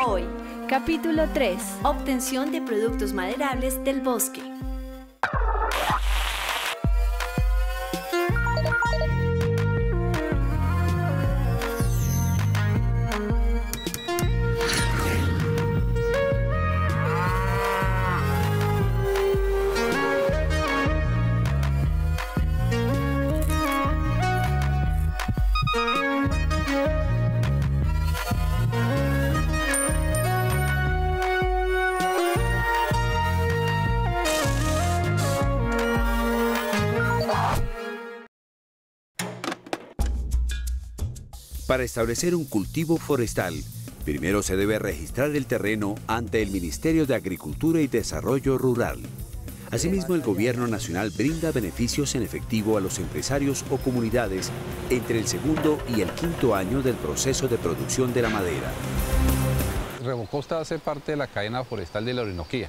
Hoy, Capítulo 3. obtención de productos maderables del bosque. Para establecer un cultivo forestal, primero se debe registrar el terreno ante el Ministerio de Agricultura y Desarrollo Rural. Asimismo, el Gobierno Nacional brinda beneficios en efectivo a los empresarios o comunidades entre el segundo y el quinto año del proceso de producción de la madera. Revocosta hace parte de la cadena forestal de la Orinoquía.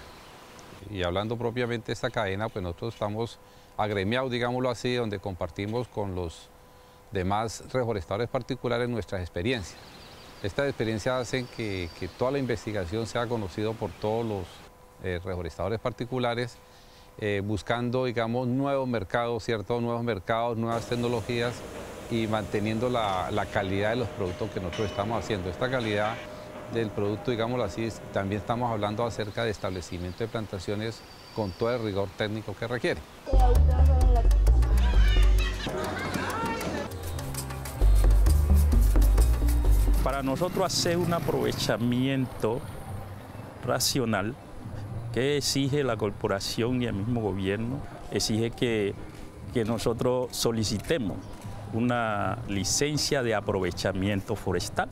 Y hablando propiamente de esta cadena, pues nosotros estamos agremiados, digámoslo así, donde compartimos con los demás reforestadores particulares nuestras experiencias. Estas experiencias hacen que toda la investigación sea conocida por todos los reforestadores particulares, buscando, digamos, nuevos mercados, nuevos mercados, nuevas tecnologías y manteniendo la calidad de los productos que nosotros estamos haciendo. Esta calidad del producto, digámoslo así, también estamos hablando acerca de establecimiento de plantaciones con todo el rigor técnico que requiere. Para nosotros hacer un aprovechamiento racional que exige la corporación y el mismo gobierno, exige que nosotros solicitemos una licencia de aprovechamiento forestal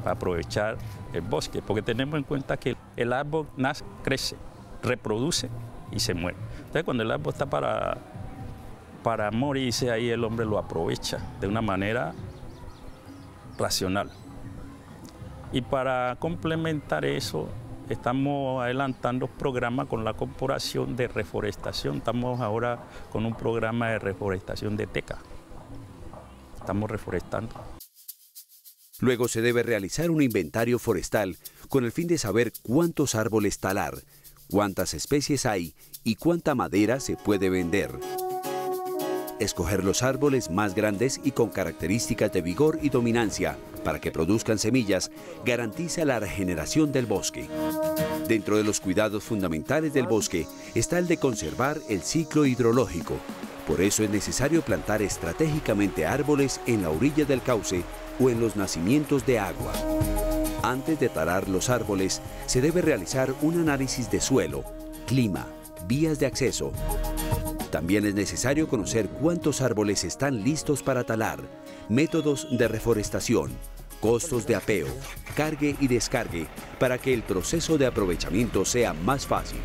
para aprovechar el bosque, porque tenemos en cuenta que el árbol nace, crece, reproduce y se muere. Entonces, cuando el árbol está para morirse, ahí el hombre lo aprovecha de una manera racional. Y para complementar eso, estamos adelantando programas con la Corporación de Reforestación. Estamos ahora con un programa de reforestación de teca. Estamos reforestando. Luego se debe realizar un inventario forestal con el fin de saber cuántos árboles talar, cuántas especies hay y cuánta madera se puede vender. Escoger los árboles más grandes y con características de vigor y dominancia para que produzcan semillas garantiza la regeneración del bosque. Dentro de los cuidados fundamentales del bosque está el de conservar el ciclo hidrológico. Por eso es necesario plantar estratégicamente árboles en la orilla del cauce o en los nacimientos de agua. Antes de talar los árboles, se debe realizar un análisis de suelo, clima, vías de acceso. También es necesario conocer cuántos árboles están listos para talar, métodos de reforestación, costos de apeo, cargue y descargue, para que el proceso de aprovechamiento sea más fácil.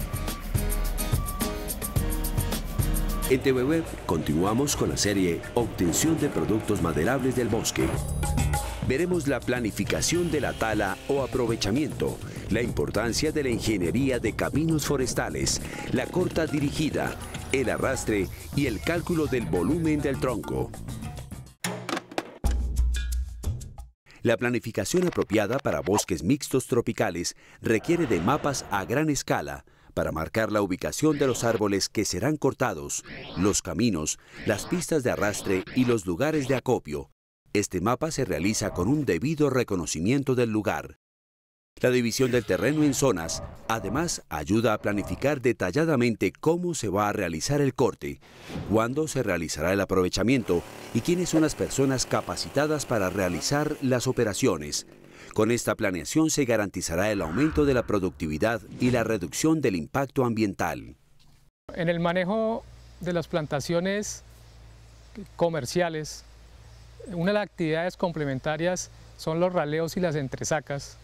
En TVWeb continuamos con la serie Obtención de productos maderables del bosque. Veremos la planificación de la tala o aprovechamiento, la importancia de la ingeniería de caminos forestales, la corta dirigida, el arrastre y el cálculo del volumen del tronco. La planificación apropiada para bosques mixtos tropicales requiere de mapas a gran escala para marcar la ubicación de los árboles que serán cortados, los caminos, las pistas de arrastre y los lugares de acopio. Este mapa se realiza con un debido reconocimiento del lugar. La división del terreno en zonas, además, ayuda a planificar detalladamente cómo se va a realizar el corte, cuándo se realizará el aprovechamiento y quiénes son las personas capacitadas para realizar las operaciones. Con esta planeación se garantizará el aumento de la productividad y la reducción del impacto ambiental. En el manejo de las plantaciones comerciales, una de las actividades complementarias son los raleos y las entresacas,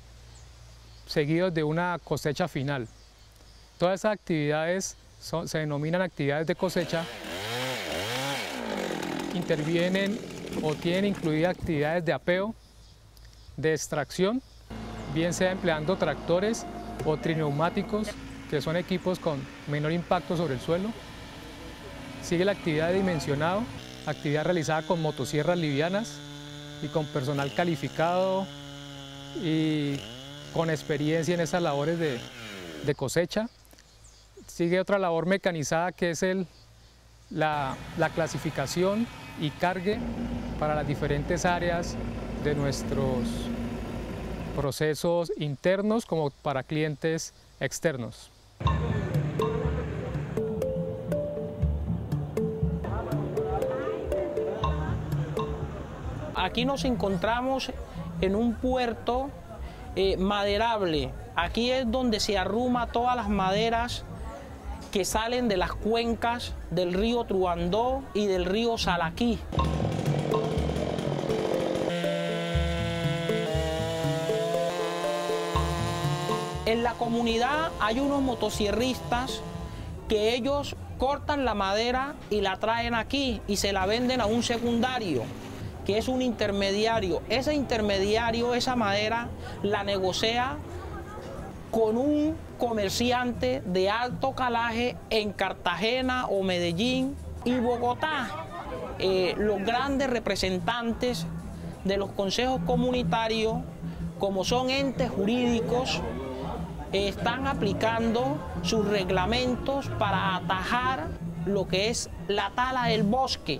seguidos de una cosecha final. Todas esas actividades se denominan actividades de cosecha, intervienen o tienen incluidas actividades de apeo, de extracción, bien sea empleando tractores o trineumáticos, que son equipos con menor impacto sobre el suelo. Sigue la actividad de dimensionado, actividad realizada con motosierras livianas y con personal calificado y con experiencia en esas labores de cosecha. Sigue otra labor mecanizada que es la clasificación y cargue para las diferentes áreas de nuestros procesos internos como para clientes externos. Aquí nos encontramos en un puerto maderable. Aquí es donde se arruma todas las maderas que salen de las cuencas del río Truandó y del río Salaquí. En la comunidad hay unos motosierristas que ellos cortan la madera y la traen aquí y se la venden a un secundario, que es un intermediario. Ese intermediario, esa madera, la negocia con un comerciante de alto calaje en Cartagena o Medellín y Bogotá. Los grandes representantes de los consejos comunitarios, como son entes jurídicos, están aplicando sus reglamentos para atajar lo que es la tala del bosque,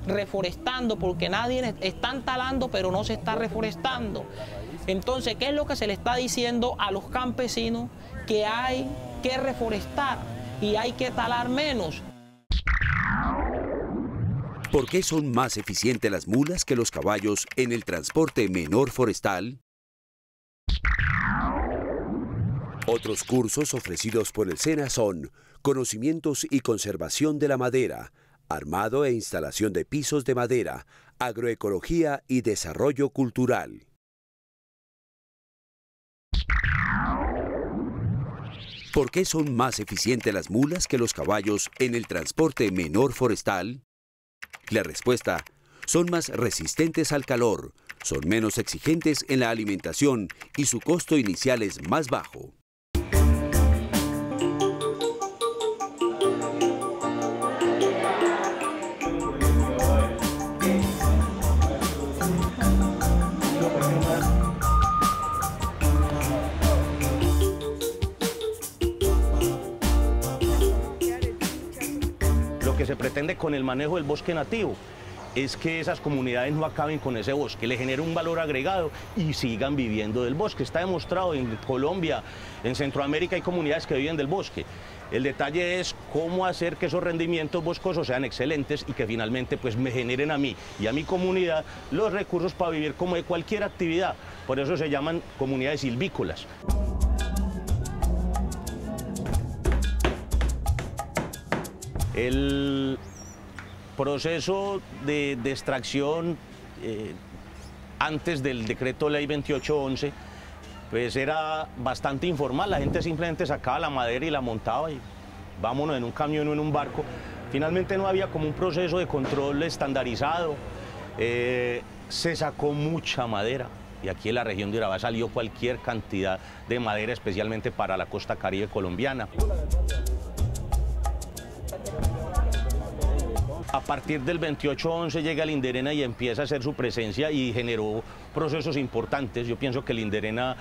reforestando, porque nadie están talando, pero no se está reforestando. Entonces, ¿qué es lo que se le está diciendo a los campesinos? Que hay que reforestar y hay que talar menos. ¿Por qué son más eficientes las mulas que los caballos en el transporte menor forestal? Otros cursos ofrecidos por el SENA son Conocimientos y Conservación de la Madera, Armado e Instalación de Pisos de Madera, Agroecología y Desarrollo Cultural. ¿Por qué son más eficientes las mulas que los caballos en el transporte menor forestal? La respuesta: son más resistentes al calor, son menos exigentes en la alimentación y su costo inicial es más bajo. Lo que se pretende con el manejo del bosque nativo es que esas comunidades no acaben con ese bosque, le genere un valor agregado y sigan viviendo del bosque. Está demostrado en Colombia, en Centroamérica hay comunidades que viven del bosque. El detalle es cómo hacer que esos rendimientos boscosos sean excelentes y que finalmente pues me generen a mí y a mi comunidad los recursos para vivir como de cualquier actividad. Por eso se llaman comunidades silvícolas. El proceso de extracción antes del decreto ley 2811 pues era bastante informal, la gente simplemente sacaba la madera y la montaba y vámonos en un camión o en un barco. Finalmente no había como un proceso de control estandarizado, se sacó mucha madera y aquí en la región de Urabá salió cualquier cantidad de madera, especialmente para la costa caribe colombiana. A partir del 2811 llega el Inderena y empieza a hacer su presencia y generó procesos importantes. Yo pienso que el Inderena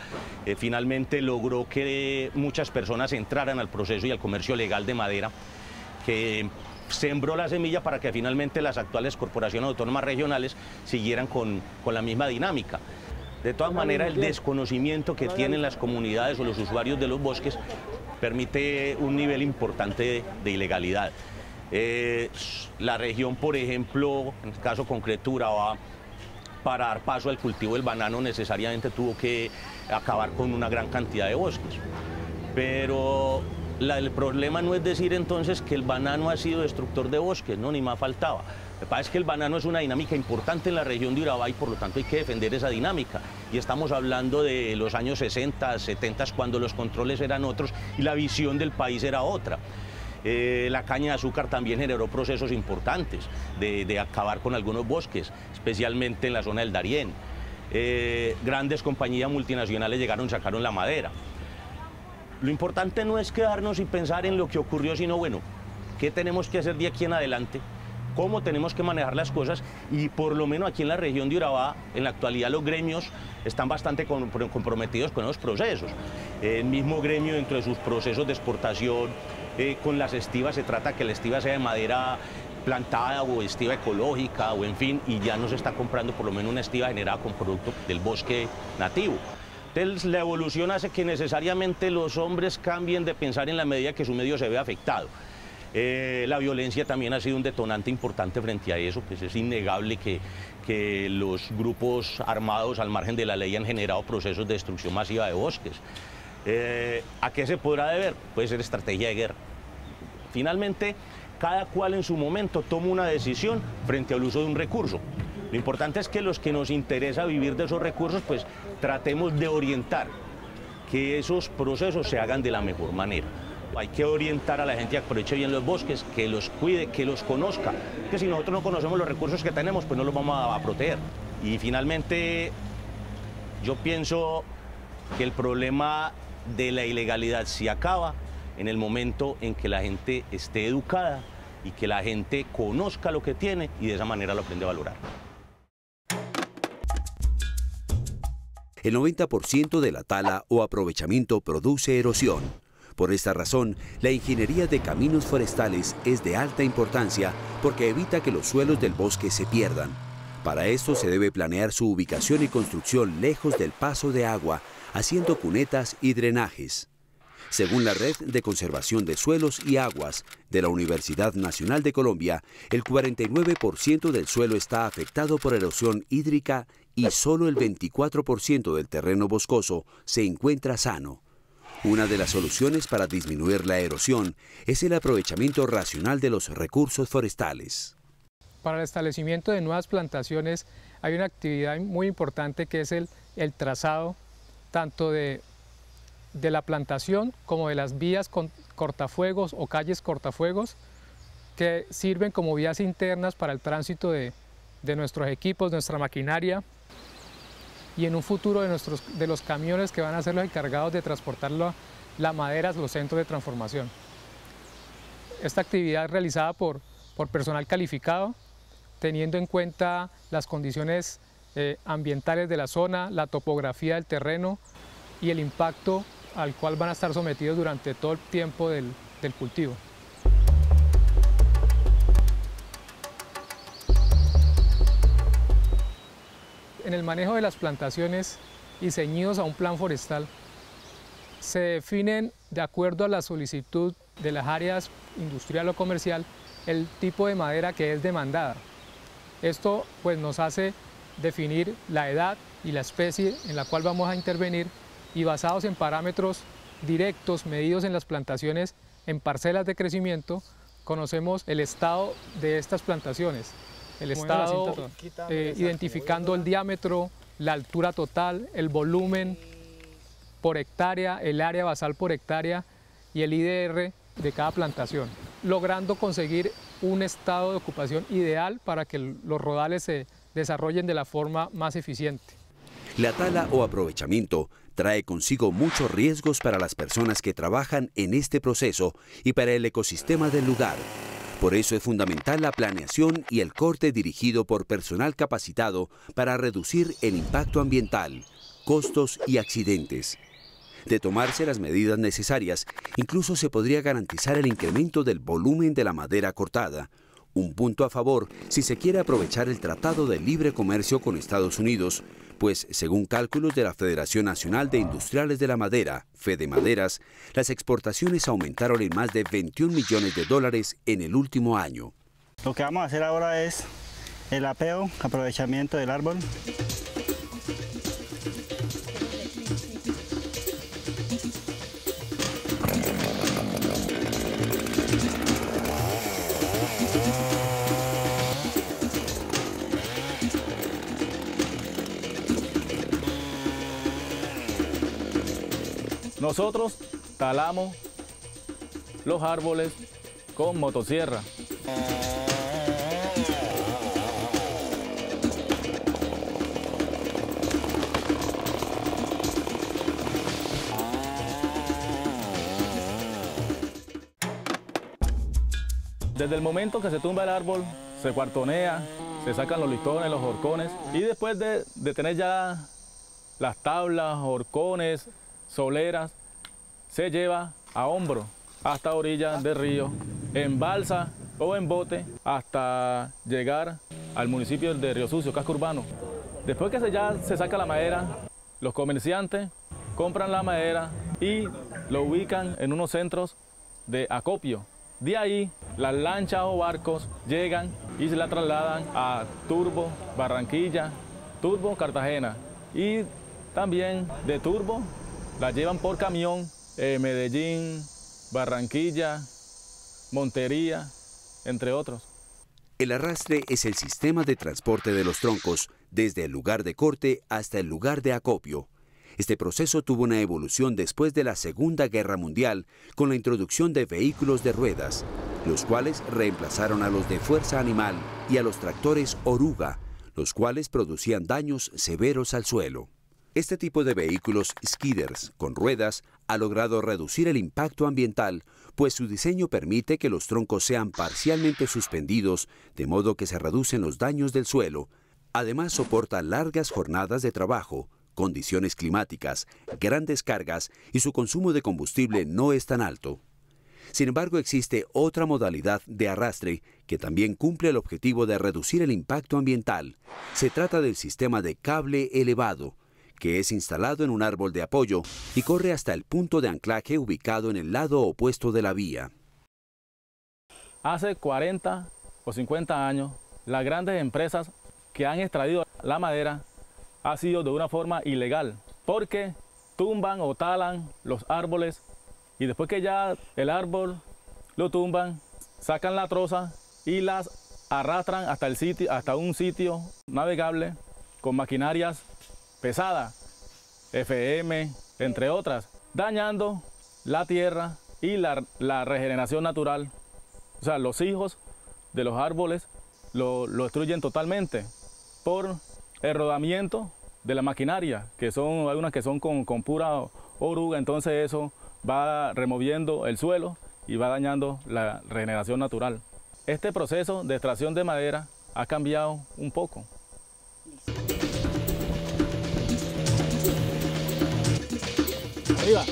finalmente logró que muchas personas entraran al proceso y al comercio legal de madera, que sembró la semilla para que finalmente las actuales corporaciones autónomas regionales siguieran con la misma dinámica. De todas maneras, el desconocimiento que tienen las comunidades o los usuarios de los bosques permite un nivel importante de ilegalidad. La región, por ejemplo, en el caso concreto Urabá, para dar paso al cultivo del banano necesariamente tuvo que acabar con una gran cantidad de bosques. Pero el problema no es decir entonces que el banano ha sido destructor de bosques, no, ni más faltaba. Lo que pasa es que el banano es una dinámica importante en la región de Urabá y por lo tanto hay que defender esa dinámica. Y estamos hablando de los años 60, 70, cuando los controles eran otros y la visión del país era otra. La caña de azúcar también generó procesos importantes de acabar con algunos bosques, especialmente en la zona del Darién. Grandes compañías multinacionales llegaron y sacaron la madera. Lo importante no es quedarnos y pensar en lo que ocurrió, sino bueno, ¿qué tenemos que hacer de aquí en adelante cómo tenemos que manejar las cosas, y por lo menos aquí en la región de Urabá, en la actualidad los gremios están bastante comprometidos con esos procesos. El mismo gremio, dentro de sus procesos de exportación, con las estivas, se trata que la estiva sea de madera plantada o estiva ecológica, o en fin, y ya no se está comprando por lo menos una estiva generada con producto del bosque nativo. Entonces, la evolución hace que necesariamente los hombres cambien de pensar en la medida que su medio se ve afectado. La violencia también ha sido un detonante importante frente a eso, pues es innegable que los grupos armados al margen de la ley han generado procesos de destrucción masiva de bosques. ¿A qué se podrá deber? Puede ser estrategia de guerra. Finalmente, cada cual en su momento toma una decisión frente al uso de un recurso. Lo importante es que los que nos interesa vivir de esos recursos, pues tratemos de orientar que esos procesos se hagan de la mejor manera. Hay que orientar a la gente a que aproveche bien los bosques, que los cuide, que los conozca, que si nosotros no conocemos los recursos que tenemos, pues no los vamos a proteger. Y finalmente, yo pienso que el problema de la ilegalidad se acaba en el momento en que la gente esté educada y que la gente conozca lo que tiene y de esa manera lo aprende a valorar. El 90% de la tala o aprovechamiento produce erosión. Por esta razón, la ingeniería de caminos forestales es de alta importancia porque evita que los suelos del bosque se pierdan. Para esto se debe planear su ubicación y construcción lejos del paso de agua, haciendo cunetas y drenajes. Según la Red de Conservación de Suelos y Aguas de la Universidad Nacional de Colombia, el 49% del suelo está afectado por erosión hídrica y solo el 24% del terreno boscoso se encuentra sano. Una de las soluciones para disminuir la erosión es el aprovechamiento racional de los recursos forestales. Para el establecimiento de nuevas plantaciones hay una actividad muy importante que es el trazado tanto de la plantación como de las vías cortafuegos o calles cortafuegos que sirven como vías internas para el tránsito de nuestros equipos, nuestra maquinaria y en un futuro de los camiones que van a ser los encargados de transportar la madera a los centros de transformación. Esta actividad es realizada por personal calificado, teniendo en cuenta las condiciones ambientales de la zona, la topografía del terreno y el impacto al cual van a estar sometidos durante todo el tiempo del cultivo. En el manejo de las plantaciones y ceñidos a un plan forestal, se definen de acuerdo a la solicitud de las áreas industrial o comercial el tipo de madera que es demandada. Esto pues nos hace definir la edad y la especie en la cual vamos a intervenir y basados en parámetros directos medidos en las plantaciones en parcelas de crecimiento, conocemos el estado de estas plantaciones. El estado identificando el diámetro, la altura total, el volumen por hectárea, el área basal por hectárea y el IDR de cada plantación, logrando conseguir un estado de ocupación ideal para que los rodales se desarrollen de la forma más eficiente. La tala o aprovechamiento trae consigo muchos riesgos para las personas que trabajan en este proceso y para el ecosistema del lugar. Por eso es fundamental la planeación y el corte dirigido por personal capacitado para reducir el impacto ambiental, costos y accidentes. De tomarse las medidas necesarias, incluso se podría garantizar el incremento del volumen de la madera cortada. Un punto a favor si se quiere aprovechar el Tratado de Libre Comercio con Estados Unidos, pues según cálculos de la Federación Nacional de Industriales de la Madera, Fedemaderas, las exportaciones aumentaron en más de 21 millones de dólares en el último año. Lo que vamos a hacer ahora es el apeo, aprovechamiento del árbol. Nosotros talamos los árboles con motosierra. Desde el momento que se tumba el árbol, se cuartonea, se sacan los listones, los horcones y después de tener ya las tablas, horcones, soleras, se lleva a hombro hasta orillas del río, en balsa o en bote hasta llegar al municipio de Río Sucio, casco urbano. Después que ya se saca la madera, los comerciantes compran la madera y lo ubican en unos centros de acopio. De ahí, las lanchas o barcos llegan y se la trasladan a Turbo, Barranquilla, Turbo, Cartagena. Y también de Turbo la llevan por camión, Medellín, Barranquilla, Montería, entre otros. El arrastre es el sistema de transporte de los troncos desde el lugar de corte hasta el lugar de acopio. Este proceso tuvo una evolución después de la Segunda Guerra Mundial con la introducción de vehículos de ruedas, los cuales reemplazaron a los de fuerza animal y a los tractores oruga, los cuales producían daños severos al suelo. Este tipo de vehículos skidders con ruedas ha logrado reducir el impacto ambiental, pues su diseño permite que los troncos sean parcialmente suspendidos, de modo que se reducen los daños del suelo. Además, soporta largas jornadas de trabajo, condiciones climáticas, grandes cargas y su consumo de combustible no es tan alto. Sin embargo, existe otra modalidad de arrastre que también cumple el objetivo de reducir el impacto ambiental. Se trata del sistema de cable elevado, que es instalado en un árbol de apoyo y corre hasta el punto de anclaje ubicado en el lado opuesto de la vía. Hace 40 o 50 años, las grandes empresas que han extraído la madera ha sido de una forma ilegal, porque tumban o talan los árboles y después que ya el árbol lo tumban, sacan la troza y las arrastran hasta el sitio, hasta un sitio navegable con maquinarias pesadas, FM, entre otras, dañando la tierra y la regeneración natural. O sea, los hijos de los árboles lo destruyen totalmente por el rodamiento de la maquinaria, que son, hay unas que son con pura oruga, entonces eso va removiendo el suelo y va dañando la regeneración natural. Este proceso de extracción de madera ha cambiado un poco. Arriba.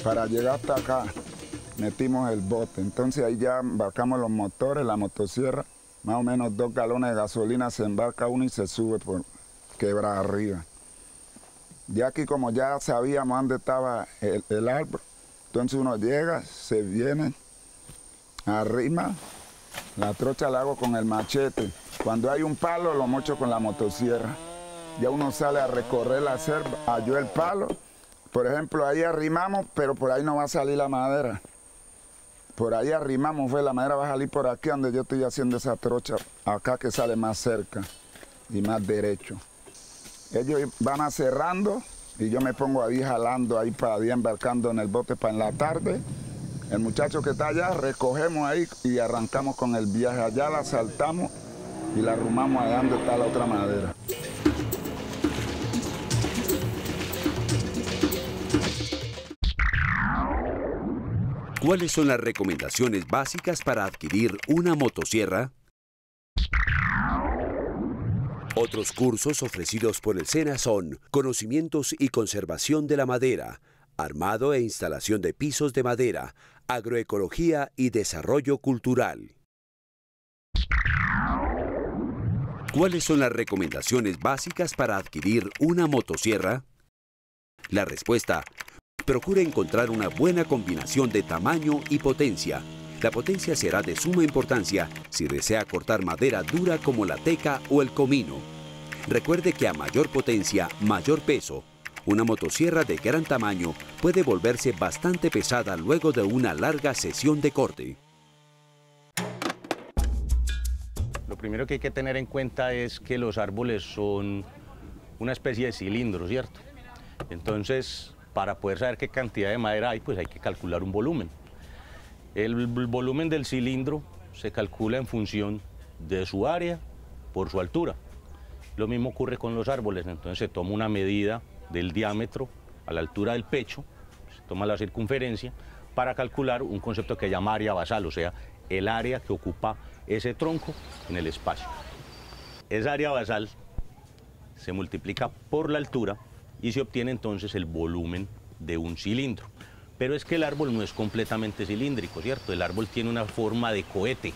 Para llegar hasta acá metimos el bote, entonces ahí ya embarcamos los motores, la motosierra, más o menos 2 galones de gasolina, se embarca uno y se sube por quebrada arriba. De aquí, como ya sabíamos dónde estaba el árbol, entonces uno llega, se viene, arrima, la trocha la hago con el machete. Cuando hay un palo lo mocho con la motosierra. Ya uno sale a recorrer la selva, halló el palo. Por ejemplo, ahí arrimamos, pero por ahí no va a salir la madera. Por ahí arrimamos, la madera va a salir por aquí donde yo estoy haciendo esa trocha, acá que sale más cerca y más derecho. Ellos van a cerrando y yo me pongo ahí jalando ahí para ir embarcando en el bote para en la tarde. El muchacho que está allá, recogemos ahí y arrancamos con el viaje. Allá la saltamos y la arrumamos allá donde está la otra madera. ¿Cuáles son las recomendaciones básicas para adquirir una motosierra? Otros cursos ofrecidos por el SENA son Conocimientos y Conservación de la Madera, Armado e Instalación de Pisos de Madera, Agroecología y Desarrollo Cultural. ¿Cuáles son las recomendaciones básicas para adquirir una motosierra? La respuesta: procure encontrar una buena combinación de tamaño y potencia. La potencia será de suma importancia si desea cortar madera dura como la teca o el comino. Recuerde que a mayor potencia, mayor peso. Una motosierra de gran tamaño puede volverse bastante pesada luego de una larga sesión de corte. Lo primero que hay que tener en cuenta es que los árboles son una especie de cilindro, ¿cierto? Entonces, para poder saber qué cantidad de madera hay, pues hay que calcular un volumen. El volumen del cilindro se calcula en función de su área por su altura. Lo mismo ocurre con los árboles, entonces se toma una medida del diámetro a la altura del pecho, toma la circunferencia para calcular un concepto que llama área basal, o sea, el área que ocupa ese tronco en el espacio. Esa área basal se multiplica por la altura y se obtiene entonces el volumen de un cilindro. Pero es que el árbol no es completamente cilíndrico, ¿cierto? El árbol tiene una forma de cohete.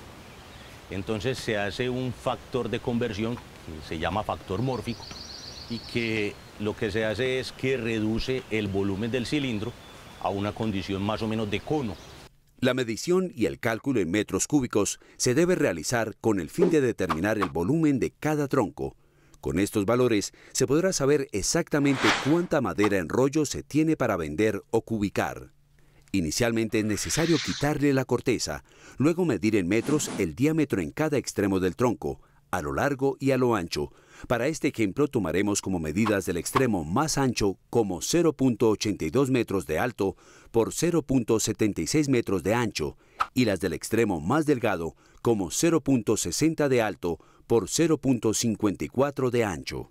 Entonces se hace un factor de conversión que se llama factor mórfico y que lo que se hace es que reduce el volumen del cilindro a una condición más o menos de cono. La medición y el cálculo en metros cúbicos se debe realizar con el fin de determinar el volumen de cada tronco. Con estos valores se podrá saber exactamente cuánta madera en rollo se tiene para vender o cubicar. Inicialmente es necesario quitarle la corteza, luego medir en metros el diámetro en cada extremo del tronco, a lo largo y a lo ancho. Para este ejemplo tomaremos como medidas del extremo más ancho como 0.82 metros de alto por 0.76 metros de ancho y las del extremo más delgado como 0.60 de alto por 0.54 de ancho.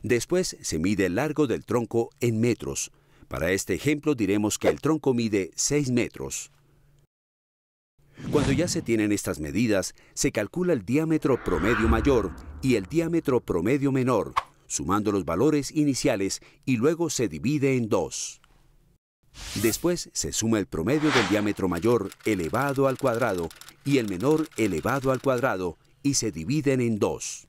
Después se mide el largo del tronco en metros. Para este ejemplo diremos que el tronco mide 6 metros. Cuando ya se tienen estas medidas, se calcula el diámetro promedio mayor y el diámetro promedio menor, sumando los valores iniciales y luego se divide en 2. Después se suma el promedio del diámetro mayor elevado al cuadrado y el menor elevado al cuadrado y se dividen en 2.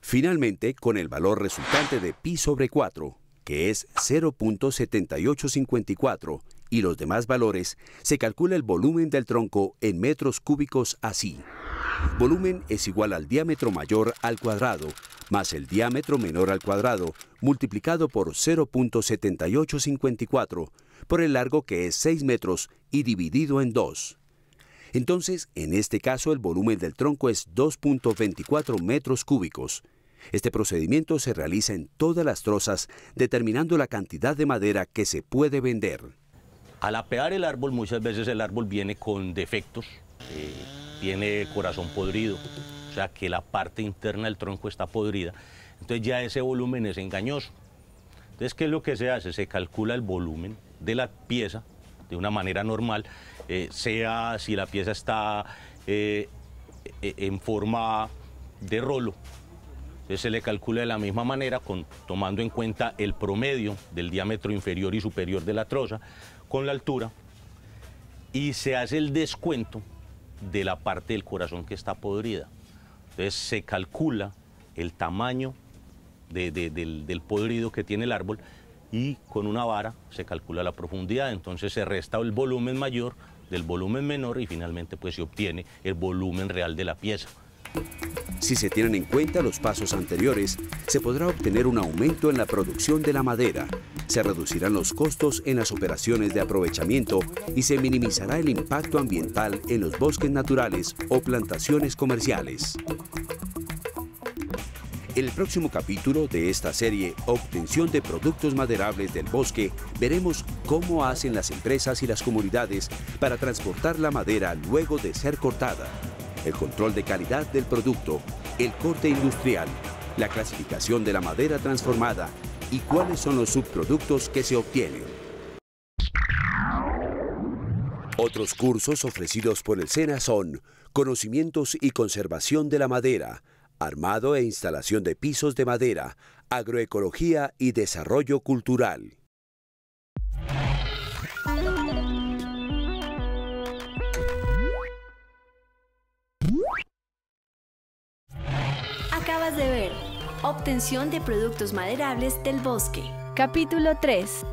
Finalmente, con el valor resultante de pi sobre 4, que es 0.7854, y los demás valores, se calcula el volumen del tronco en metros cúbicos así. Volumen es igual al diámetro mayor al cuadrado, más el diámetro menor al cuadrado, multiplicado por 0.7854, por el largo que es 6 metros y dividido en 2. Entonces, en este caso, el volumen del tronco es 2.24 metros cúbicos. Este procedimiento se realiza en todas las trozas, determinando la cantidad de madera que se puede vender. Al apear el árbol, muchas veces el árbol viene con defectos, tiene corazón podrido, o sea que la parte interna del tronco está podrida, entonces ya ese volumen es engañoso. Entonces, ¿qué es lo que se hace? Se calcula el volumen de la pieza de una manera normal, sea si la pieza está en forma de rolo. Entonces se le calcula de la misma manera, tomando en cuenta el promedio del diámetro inferior y superior de la troza, con la altura, y se hace el descuento de la parte del corazón que está podrida. Entonces se calcula el tamaño del podrido que tiene el árbol y con una vara se calcula la profundidad. Entonces se resta el volumen mayor del volumen menor y finalmente pues se obtiene el volumen real de la pieza. Si se tienen en cuenta los pasos anteriores, se podrá obtener un aumento en la producción de la madera, se reducirán los costos en las operaciones de aprovechamiento y se minimizará el impacto ambiental en los bosques naturales o plantaciones comerciales. En el próximo capítulo de esta serie, Obtención de Productos Maderables del Bosque, veremos cómo hacen las empresas y las comunidades para transportar la madera luego de ser cortada, el control de calidad del producto, el corte industrial, la clasificación de la madera transformada y cuáles son los subproductos que se obtienen. Otros cursos ofrecidos por el SENA son Conocimientos y Conservación de la Madera, Armado e Instalación de Pisos de Madera, Agroecología y Desarrollo Cultural. Acabas de ver Obtención de Productos Maderables del Bosque. Capítulo 3.